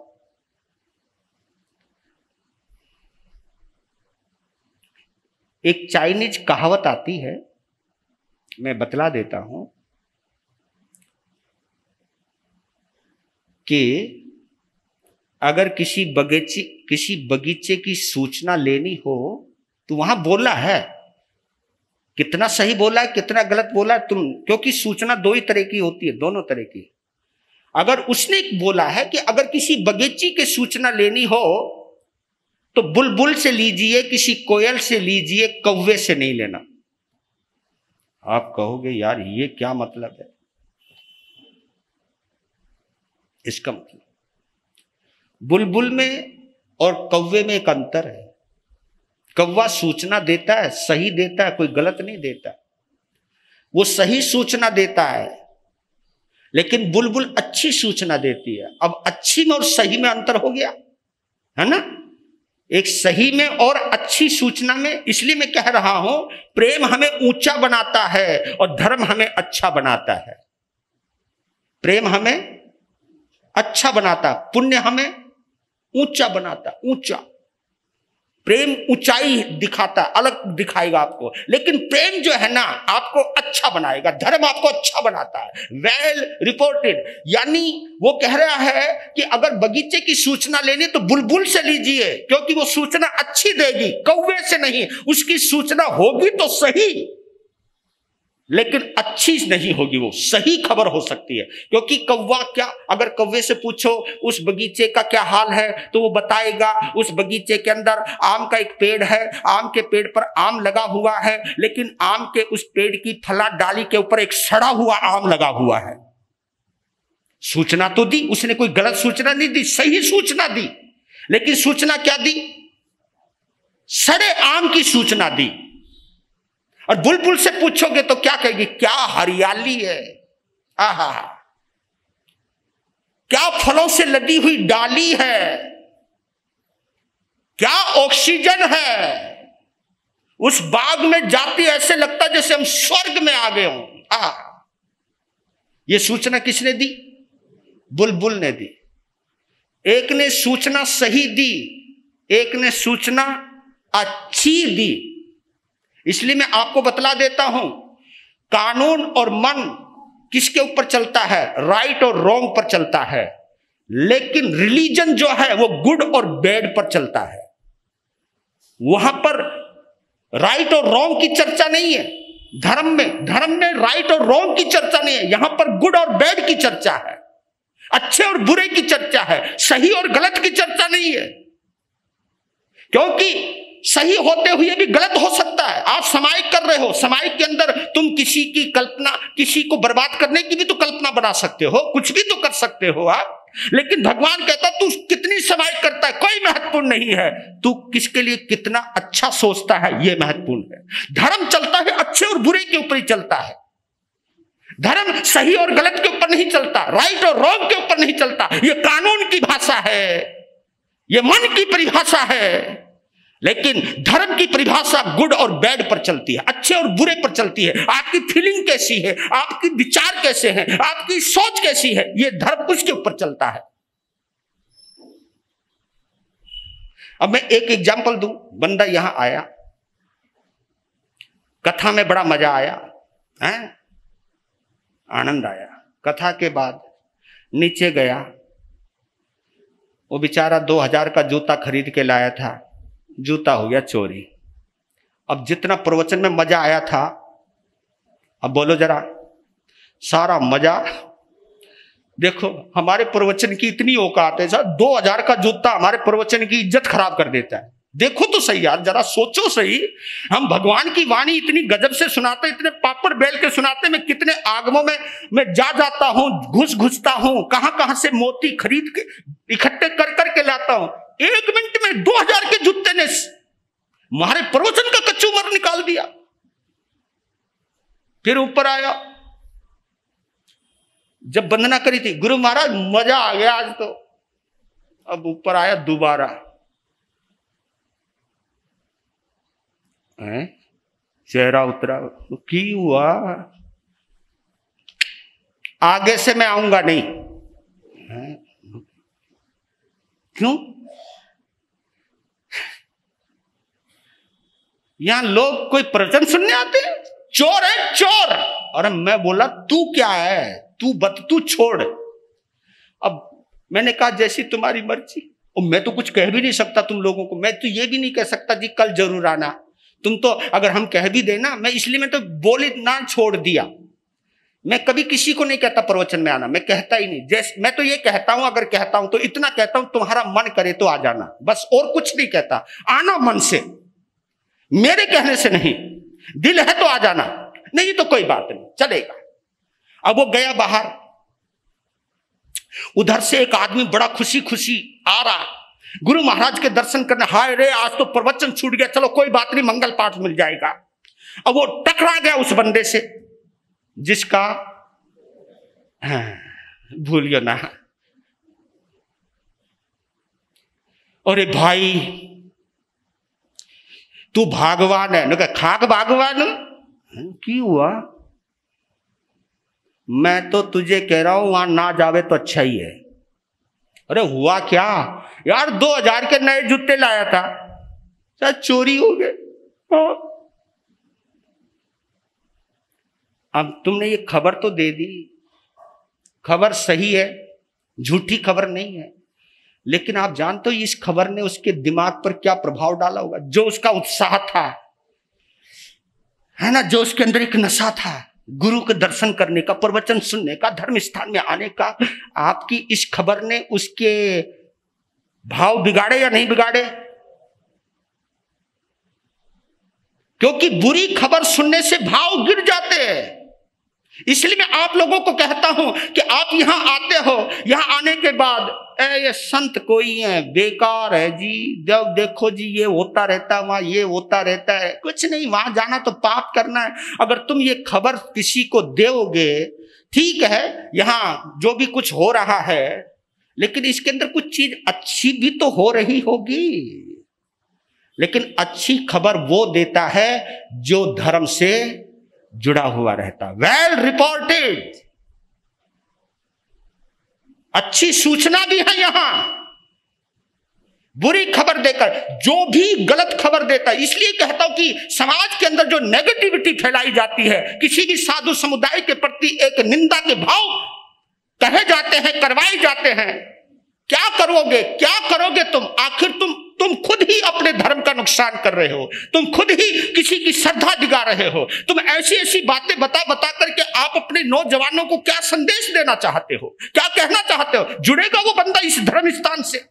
एक चाइनीज कहावत आती है, मैं बतला देता हूं कि अगर किसी बगीचे की सूचना लेनी हो तो वहां बोला है, कितना सही बोला है कितना गलत बोला है तुम, क्योंकि सूचना दो ही तरह की होती है, दोनों तरह की। अगर उसने बोला है कि अगर किसी बगीचे की सूचना लेनी हो तो बुलबुल से लीजिए, किसी कोयल से लीजिए, कौवे से नहीं लेना। आप कहोगे यार ये क्या मतलब है? इसका मतलब बुलबुल में और कौवे में एक अंतर है। कौवा सूचना देता है, सही देता है, कोई गलत नहीं देता, वो सही सूचना देता है। लेकिन बुलबुल अच्छी सूचना देती है। अब अच्छी में और सही में अंतर हो गया है ना, एक सही में और अच्छी सूचना में। इसलिए मैं कह रहा हूं प्रेम हमें ऊंचा बनाता है और धर्म हमें अच्छा बनाता है। प्रेम हमें अच्छा बनाता, पुण्य हमें ऊंचा बनाता, ऊंचा। प्रेम ऊंचाई दिखाता, अलग दिखाएगा आपको, लेकिन प्रेम जो है ना आपको अच्छा बनाएगा, धर्म आपको अच्छा बनाता है, वेल रिपोर्टेड। यानी वो कह रहा है कि अगर बगीचे की सूचना लेनी तो बुलबुल से लीजिए, क्योंकि वो सूचना अच्छी देगी, कौवे से नहीं। उसकी सूचना होगी तो सही, लेकिन अच्छी नहीं होगी, वो सही खबर हो सकती है। क्योंकि कौवा क्या, अगर कौवे से पूछो उस बगीचे का क्या हाल है तो वो बताएगा उस बगीचे के अंदर आम का एक पेड़ है, आम के पेड़ पर आम लगा हुआ है, लेकिन आम के उस पेड़ की फला डाली के ऊपर एक सड़ा हुआ आम लगा हुआ है। सूचना तो दी उसने, कोई गलत सूचना नहीं दी, सही सूचना दी। लेकिन सूचना क्या दी? सड़े आम की सूचना दी। और बुलबुल से पूछोगे तो क्या कहेगी? क्या हरियाली है, आहा, क्या फलों से लदी हुई डाली है, क्या ऑक्सीजन है। उस बाग में जाते ऐसे लगता जैसे हम स्वर्ग में आ गए हों। ये सूचना किसने दी? बुलबुल ने दी। एक ने सूचना सही दी, एक ने सूचना अच्छी दी। इसलिए मैं आपको बतला देता हूं, कानून और मन किसके ऊपर चलता है? राइट और रॉन्ग पर चलता है। लेकिन रिलीजन जो है वो गुड और बैड पर चलता है। वहां पर राइट और रॉन्ग की चर्चा नहीं है। धर्म में राइट और रॉन्ग की चर्चा नहीं है, यहां पर गुड और बैड की चर्चा है, अच्छे और बुरे की चर्चा है, सही और गलत की चर्चा नहीं है। क्योंकि सही होते हुए भी गलत हो सकता है। आप सामायिक कर रहे हो, सामायिक के अंदर तुम किसी की कल्पना, किसी को बर्बाद करने की भी तो कल्पना बना सकते हो, कुछ भी तो कर सकते हो आप। लेकिन भगवान कहता तू कितनी सामायिक करता है कोई महत्वपूर्ण नहीं है, तू किसके लिए कितना अच्छा सोचता है ये महत्वपूर्ण है। धर्म चलता है अच्छे और बुरे के ऊपर ही चलता है। धर्म सही और गलत के ऊपर नहीं चलता, राइट और रॉन्ग के ऊपर नहीं चलता। ये कानून की भाषा है, ये मन की परिभाषा है। लेकिन धर्म की परिभाषा गुड और बैड पर चलती है, अच्छे और बुरे पर चलती है। आपकी फीलिंग कैसी है, आपकी विचार कैसे हैं, आपकी सोच कैसी है, ये धर्म उसके ऊपर चलता है। अब मैं एक एग्जांपल दूं। बंदा यहां आया, कथा में बड़ा मजा आया है, आनंद आया। कथा के बाद नीचे गया, वो बेचारा 2000 का जूता खरीद के लाया था, जूता हो गया चोरी। अब जितना प्रवचन में मजा आया था, अब बोलो जरा, सारा मजा देखो। हमारे प्रवचन की इतनी औकात है सर, 2000 का जूता हमारे प्रवचन की इज्जत खराब कर देता है। देखो तो सही यार, जरा सोचो सही। हम भगवान की वाणी इतनी गजब से सुनाते, इतने पापड़ बेल के सुनाते, मैं कितने आगमों में मैं जा जाता हूं, घुसता हूं, कहां कहां से मोती खरीद के इकट्ठे कर करके लाता हूं। 1 मिनट में 2000 के जूते ने हमारे प्रवचन का कच्चूमर निकाल दिया। फिर ऊपर आया, जब वंदना करी थी, गुरु महाराज मजा आ गया आज तो। अब ऊपर आया दोबारा, चेहरा उतरा, की हुआ, आगे से मैं आऊंगा नहीं। क्यों? यहां लोग कोई प्रवचन सुनने आते हैं, चोर है चोर। और मैं बोला तू क्या है, तू छोड़। अब मैंने कहा जैसी तुम्हारी मर्जी। और मैं तो कुछ कह भी नहीं सकता तुम लोगों को, मैं तो ये भी नहीं कह सकता जी कल जरूर आना। तुम तो अगर हम कह भी देना, मैं इसलिए मैं तो बोले ना छोड़ दिया। मैं कभी किसी को नहीं कहता प्रवचन में आना, मैं कहता ही नहीं। जैसे मैं तो ये कहता हूं, अगर कहता हूं तो इतना कहता हूं तुम्हारा मन करे तो आ जाना, बस, और कुछ नहीं कहता। आना मन से, मेरे कहने से नहीं। दिल है तो आ जाना, नहीं तो कोई बात नहीं, चलेगा। अब वो गया बाहर, उधर से एक आदमी बड़ा खुशी खुशी आ रहा, गुरु महाराज के दर्शन करने। हाय रे, आज तो प्रवचन छूट गया, चलो कोई बात नहीं, मंगल पाठ मिल जाएगा। अब वो टकरा गया उस बंदे से जिसका, भूलियो ना, अरे भाई तू भागवान है ना, खाक भागवान की हुआ। मैं तो तुझे कह रहा हूं वहां ना जावे तो अच्छा ही है। अरे हुआ क्या यार, 2000 के नए जूते लाया था, शायद चोरी हो गए। अब तुमने ये खबर तो दे दी, खबर सही है, झूठी खबर नहीं है, लेकिन आप जानते हो इस खबर ने उसके दिमाग पर क्या प्रभाव डाला होगा। जो उसका उत्साह था, है ना, जो उसके अंदर एक नशा था गुरु के दर्शन करने का, प्रवचन सुनने का, धर्म स्थान में आने का, आपकी इस खबर ने उसके भाव बिगाड़े या नहीं बिगाड़े? क्योंकि बुरी खबर सुनने से भाव गिर जाते हैं। इसलिए मैं आप लोगों को कहता हूं कि आप यहां आते हो, यहां आने के बाद ये संत कोई है, बेकार है जी, जब देखो जी ये होता रहता है, वहां ये होता रहता है, कुछ नहीं, वहां जाना तो पाप करना है। अगर तुम ये खबर किसी को दोगे, ठीक है यहां जो भी कुछ हो रहा है, लेकिन इसके अंदर कुछ चीज अच्छी भी तो हो रही होगी। लेकिन अच्छी खबर वो देता है जो धर्म से जुड़ा हुआ रहता। वेल रिपोर्टेड, अच्छी सूचना भी है यहां। बुरी खबर देकर जो भी गलत खबर देता है, इसलिए कहता हूं कि समाज के अंदर जो नेगेटिविटी फैलाई जाती है, किसी भी साधु समुदाय के प्रति एक निंदा के भाव कहे जाते हैं, करवाए जाते हैं, क्या करोगे तुम? आखिर तुम खुद ही अपने धर्म का नुकसान कर रहे हो, तुम खुद ही किसी की श्रद्धा दिगा रहे हो। तुम ऐसी ऐसी बातें बता करके आप अपने नौजवानों को क्या संदेश देना चाहते हो, क्या कहना चाहते हो? जुड़ेगा वो बंदा इस धर्म स्थान से?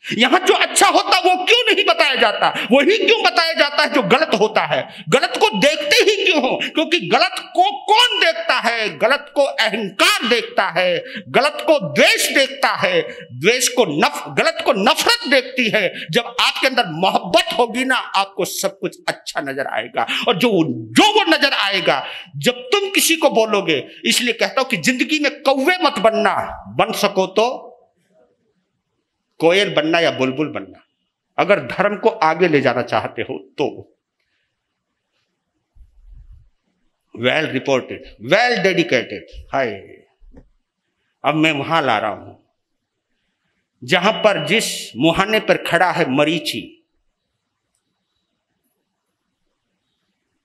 यहां जो अच्छा होता वो क्यों नहीं बताया जाता? वही क्यों बताया जाता है जो गलत होता है? गलत को देखते ही क्यों हो? क्योंकि गलत को कौन देखता है? गलत को अहंकार देखता है, गलत को द्वेष देखता है, गलत को नफरत देखती है। जब आपके अंदर मोहब्बत होगी ना, आपको सब कुछ अच्छा नजर आएगा। और जो वो नजर आएगा जब तुम किसी को बोलोगे। इसलिए कहता हूं कि जिंदगी में कौवे मत बनना, बन सको तो कोयल बनना या बुलबुल बनना, अगर धर्म को आगे ले जाना चाहते हो तो। Well reported, well dedicated. Hi, अब मैं वहां ला रहा हूं जहां पर जिस मुहाने पर खड़ा है मरीचि,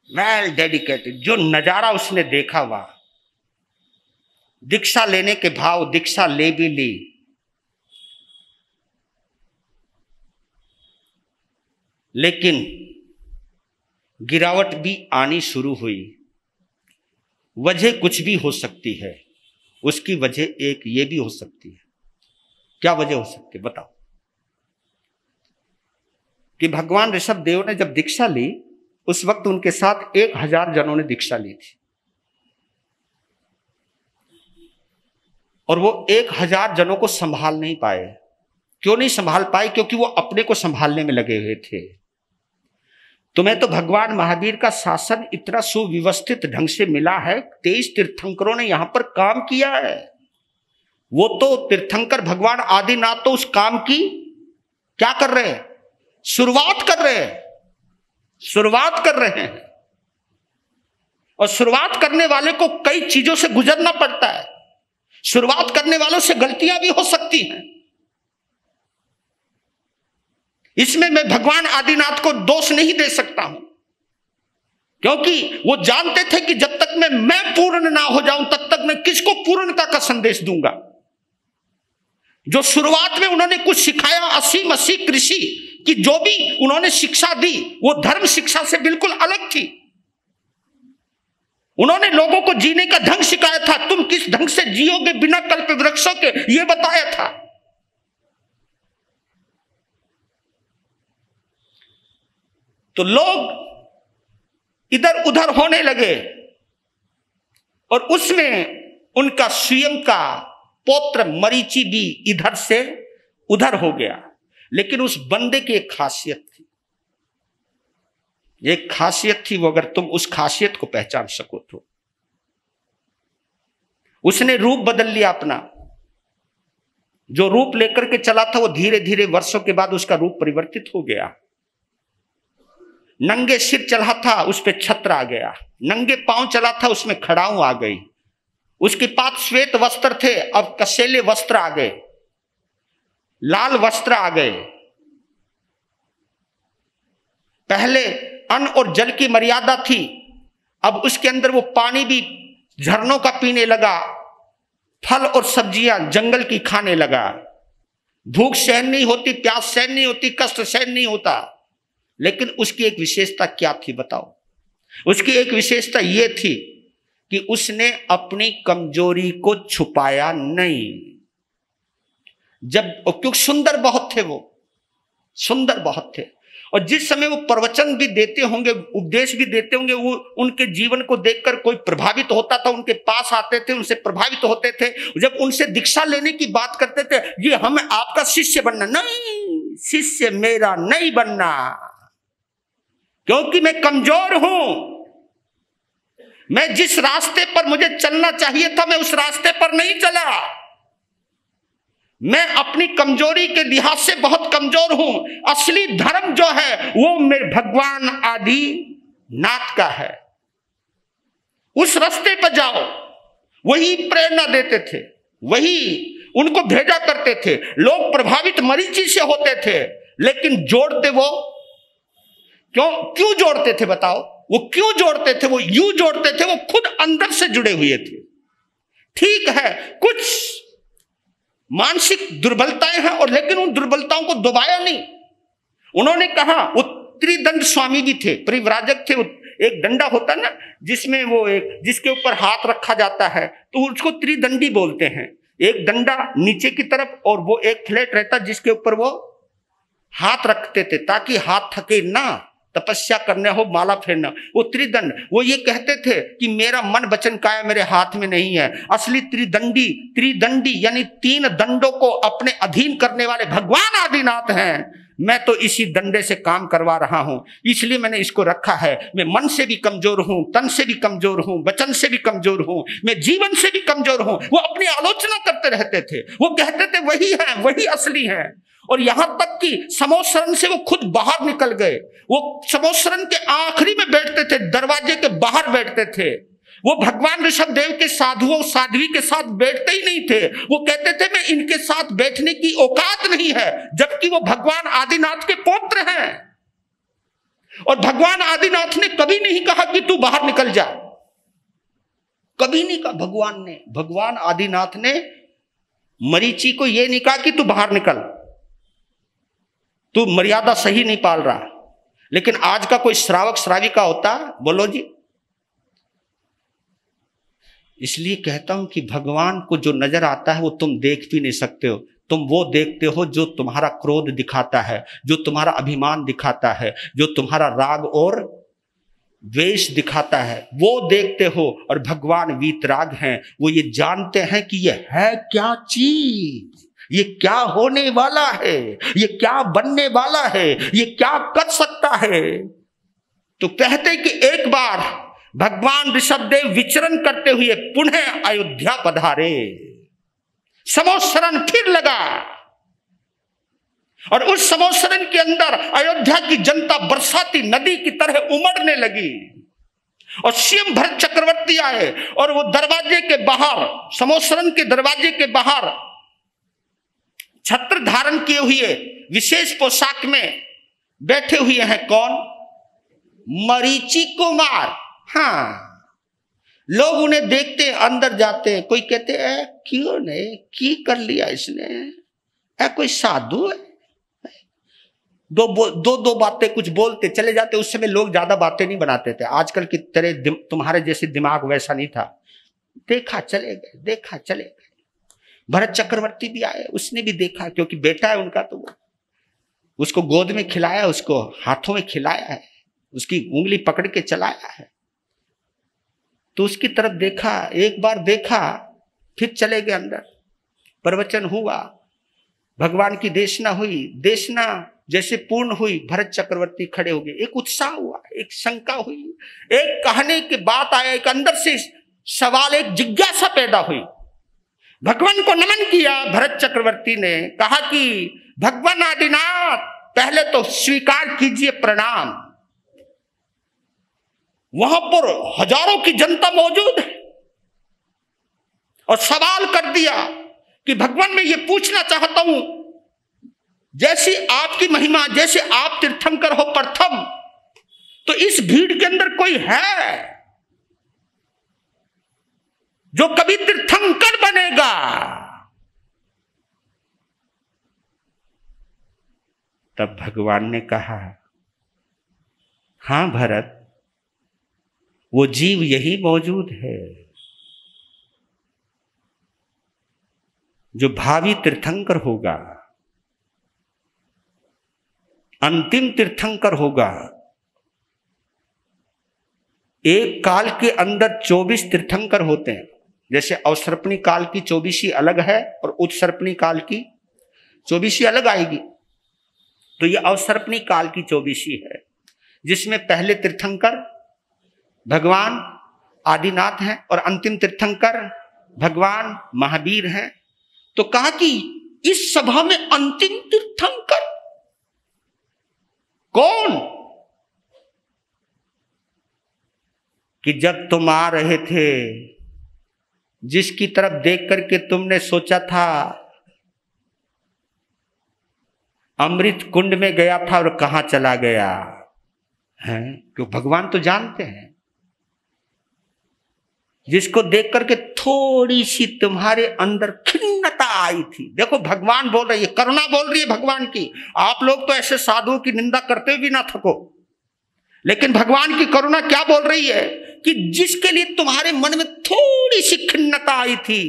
वेल डेडिकेटेड, जो नजारा उसने देखा हुआ, दीक्षा लेने के भाव, दीक्षा ले भी ली, लेकिन गिरावट भी आनी शुरू हुई। वजह कुछ भी हो सकती है, उसकी वजह एक ये भी हो सकती है। क्या वजह हो सकती है बताओ? कि भगवान ऋषभ देव ने जब दीक्षा ली, उस वक्त उनके साथ 1000 जनों ने दीक्षा ली थी, और वो 1000 जनों को संभाल नहीं पाए। क्यों नहीं संभाल पाए? क्योंकि वो अपने को संभालने में लगे हुए थे। तुम्हें तो भगवान महावीर का शासन इतना सुव्यवस्थित ढंग से मिला है, 23 तीर्थंकरों ने यहां पर काम किया है। वो तो तीर्थंकर भगवान आदिनाथ तो उस काम की क्या कर रहे हैं? शुरुआत कर रहे हैं, शुरुआत कर रहे हैं। और शुरुआत करने वाले को कई चीजों से गुजरना पड़ता है। शुरुआत करने वालों से गलतियां भी हो सकती हैं। इसमें मैं भगवान आदिनाथ को दोष नहीं दे सकता हूं, क्योंकि वो जानते थे कि जब तक मैं पूर्ण ना हो जाऊं तब तक मैं किसको पूर्णता का संदेश दूंगा। जो शुरुआत में उन्होंने कुछ सिखाया, 80 कृषि की जो भी उन्होंने शिक्षा दी, वो धर्म शिक्षा से बिल्कुल अलग थी। उन्होंने लोगों को जीने का ढंग सिखाया था, तुम किस ढंग से जियोगे बिना कल्प वृक्षों के, यह बताया था। तो लोग इधर उधर होने लगे, और उसमें उनका स्वयं का पौत्र मरीचि भी इधर से उधर हो गया। लेकिन उस बंदे की एक खासियत थी, एक खासियत थी, वो अगर तुम उस खासियत को पहचान सको तो। उसने रूप बदल लिया अपना। जो रूप लेकर के चला था वो धीरे धीरे वर्षों के बाद उसका रूप परिवर्तित हो गया। नंगे सिर चला था, उस पे छत्र आ गया। नंगे पांव चला था, उसमें खड़ाऊ आ गई। उसके पास श्वेत वस्त्र थे, अब कसेले वस्त्र आ गए, लाल वस्त्र आ गए। पहले अन्न और जल की मर्यादा थी, अब उसके अंदर वो पानी भी झरनों का पीने लगा, फल और सब्जियां जंगल की खाने लगा। भूख सहन नहीं होती, प्यास सहन नहीं होती, कष्ट सहन नहीं होता। लेकिन उसकी एक विशेषता क्या थी बताओ? उसकी एक विशेषता यह थी कि उसने अपनी कमजोरी को छुपाया नहीं। जब, क्योंकि सुंदर बहुत थे, वो सुंदर बहुत थे, और जिस समय वो प्रवचन भी देते होंगे, उपदेश भी देते होंगे, वो उनके जीवन को देखकर कोई प्रभावित होता था, उनके पास आते थे, उनसे प्रभावित होते थे। जब उनसे दीक्षा लेने की बात करते थे, ये हमें आपका शिष्य बनना, नहीं, शिष्य मेरा नहीं बनना, क्योंकि मैं कमजोर हूं। मैं जिस रास्ते पर मुझे चलना चाहिए था, मैं उस रास्ते पर नहीं चला। मैं अपनी कमजोरी के लिहाज से बहुत कमजोर हूं। असली धर्म जो है वो मेरे भगवान आदि नाथ का है। उस रास्ते पर जाओ। वही प्रेरणा देते थे, वही उनको भेजा करते थे। लोग प्रभावित मरीचि से होते थे, लेकिन जोड़ते वो क्यों जोड़ते थे बताओ? वो क्यों जोड़ते थे? वो यूं जोड़ते थे, वो खुद अंदर से जुड़े हुए थे। ठीक है, कुछ मानसिक दुर्बलताएं हैं, और लेकिन उन दुर्बलताओं को दबाया नहीं। उन्होंने कहा, वो त्रिदंड स्वामी भी थे, परिव्राजक थे। एक डंडा होता है ना, जिसमें वो एक जिसके ऊपर हाथ रखा जाता है, तो उसको त्रिदंडी बोलते हैं। एक डंडा नीचे की तरफ, और वो एक फ्लैट रहता जिसके ऊपर वो हाथ रखते थे, ताकि हाथ थके ना, तपस्या करने हो, माला फेरना। वो त्रिदंड, वो ये कहते थे कि मेरा मन वचन काया मेरे हाथ में नहीं है। असली त्रिदंडी यानी 3 दंडों को अपने अधीन करने वाले भगवान आदिनाथ हैं। मैं तो इसी डंडे से काम करवा रहा हूं, इसलिए मैंने इसको रखा है। मैं मन से भी कमजोर हूं, तन से भी कमजोर हूं, वचन से भी कमजोर हूं, मैं जीवन से भी कमजोर हूं। वो अपनी आलोचना करते रहते थे, वो कहते थे वही है, वही असली है। और यहां तक कि समोसरण से वो खुद बाहर निकल गए। वो समोसरण के आखिरी में बैठते थे, दरवाजे के बाहर बैठते थे। वो भगवान ऋषभ देव के साधुओं साध्वी के साथ बैठते ही नहीं थे। वो कहते थे मैं इनके साथ बैठने की औकात नहीं है, जबकि वो भगवान आदिनाथ के पुत्र हैं। और भगवान आदिनाथ ने कभी नहीं कहा कि तू बाहर निकल जा, कभी नहीं कहा। भगवान आदिनाथ ने मरीचि को यह नहीं कहा कि तू बाहर निकल, तू मर्यादा सही नहीं पाल रहा। लेकिन आज का कोई श्रावक श्राविका होता, बोलो जी, इसलिए कहता हूं कि भगवान को जो नजर आता है वो तुम देख भी नहीं सकते हो। तुम वो देखते हो जो तुम्हारा क्रोध दिखाता है, जो तुम्हारा अभिमान दिखाता है, जो तुम्हारा राग और द्वेष दिखाता है, वो देखते हो। और भगवान वीतराग हैं, वो ये जानते हैं कि ये है क्या चीज, ये क्या होने वाला है, ये क्या बनने वाला है, ये क्या कर सकता है। तो कहते कि एक बार भगवान ऋषभदेव विचरण करते हुए पुनः अयोध्या पधारे। समोत्सरण फिर लगा और उस समोत्सरण के अंदर अयोध्या की जनता बरसाती नदी की तरह उमड़ने लगी। और स्वयं भरत चक्रवर्ती आए और वो दरवाजे के बाहर, समोत्सरण के दरवाजे के बाहर छत्र धारण किए हुए विशेष पोशाक में बैठे हुए हैं। कौन? मरीचि कुमार। हाँ, लोग उन्हें देखते अंदर जाते हैं, कोई कहते हैं क्यों नहीं, की कर लिया इसने, कोई साधु है। दो बातें कुछ बोलते चले जाते। उस समय लोग ज्यादा बातें नहीं बनाते थे, आजकल की तरह तुम्हारे जैसे दिमाग वैसा नहीं था। देखा चले गए, देखा चले गए। भरत चक्रवर्ती भी आए, उसने भी देखा, क्योंकि बेटा है उनका, तो उसको गोद में खिलाया, उसको हाथों में खिलाया है, उसकी उंगली पकड़ के चलाया है। तो उसकी तरफ देखा, एक बार देखा, फिर चले गए अंदर। प्रवचन हुआ, भगवान की देशना हुई। देशना जैसे पूर्ण हुई, भरत चक्रवर्ती खड़े हो गए। एक उत्साह हुआ, एक शंका हुई, एक कहने की बात आया, एक अंदर से सवाल, एक जिज्ञासा पैदा हुई। भगवान को नमन किया भरत चक्रवर्ती ने, कहा कि भगवान आदिनाथ, पहले तो स्वीकार कीजिए प्रणाम। वहां पर हजारों की जनता मौजूद है और सवाल कर दिया कि भगवान मैं ये पूछना चाहता हूं, जैसी आपकी महिमा, जैसे आप तीर्थंकर हो प्रथम, तो इस भीड़ के अंदर कोई है जो कभी तीर्थंकर बनेगा? तब भगवान ने कहा, हां भरत, वो जीव यही मौजूद है जो भावी तीर्थंकर होगा, अंतिम तीर्थंकर होगा। एक काल के अंदर 24 तीर्थंकर होते हैं। जैसे अवसर्पणी काल की 24वीं अलग है और उत्सर्पणी काल की 24वीं अलग आएगी। तो ये अवसर्पणी काल की 24वीं है, जिसमें पहले तीर्थंकर भगवान आदिनाथ हैं और अंतिम तीर्थंकर भगवान महावीर हैं। तो कहा कि इस सभा में अंतिम तीर्थंकर कौन? कि जब तुम आ रहे थे, जिसकी तरफ देख करके तुमने सोचा था अमृत कुंड में गया था और कहां चला गया है, क्यों भगवान तो जानते हैं। जिसको देख करके थोड़ी सी तुम्हारे अंदर खिन्नता आई थी। देखो भगवान बोल रही है, करुणा बोल रही है भगवान की। आप लोग तो ऐसे साधुओं की निंदा करते भी ना थको, लेकिन भगवान की करुणा क्या बोल रही है कि जिसके लिए तुम्हारे मन में थोड़ी सी खिन्नता आई थी,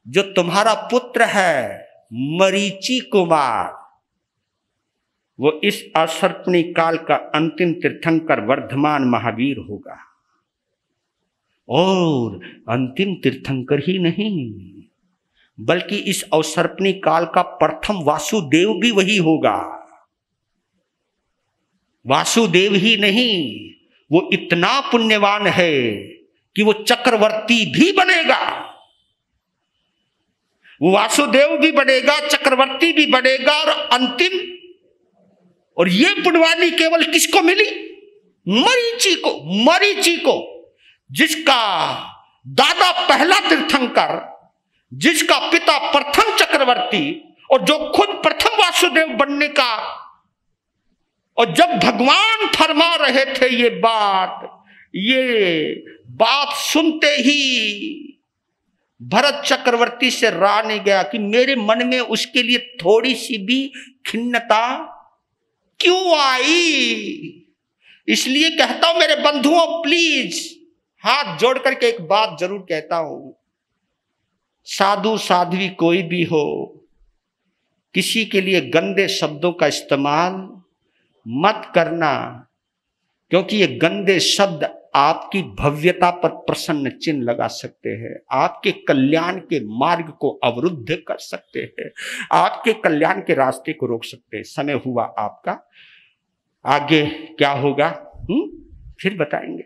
जो तुम्हारा पुत्र है मरीचि कुमार, वो इस असर्पणी काल का अंतिम तीर्थंकर वर्धमान महावीर होगा। और अंतिम तीर्थंकर ही नहीं, बल्कि इस अवसर्पणी काल का प्रथम वासुदेव भी वही होगा। वासुदेव ही नहीं, वो इतना पुण्यवान है कि वो चक्रवर्ती भी बनेगा। वो वासुदेव भी बनेगा, चक्रवर्ती भी बनेगा और अंतिम। और ये पुण्यवानी केवल किसको मिली? मरीचि को। मरीचि को, जिसका दादा पहला तीर्थंकर, जिसका पिता प्रथम चक्रवर्ती, और जो खुद प्रथम वासुदेव बनने का। और जब भगवान फरमा रहे थे ये बात सुनते ही भरत चक्रवर्ती से रहा नहीं गया कि मेरे मन में उसके लिए थोड़ी सी भी खिन्नता क्यों आई। इसलिए कहता हूं मेरे बंधुओं, प्लीज हाथ जोड़ करके एक बात जरूर कहता हूं, साधु साध्वी कोई भी हो, किसी के लिए गंदे शब्दों का इस्तेमाल मत करना, क्योंकि ये गंदे शब्द आपकी भव्यता पर प्रश्न चिन्ह लगा सकते हैं, आपके कल्याण के मार्ग को अवरुद्ध कर सकते हैं, आपके कल्याण के रास्ते को रोक सकते हैं। समय हुआ आपका, आगे क्या होगा फिर बताएंगे।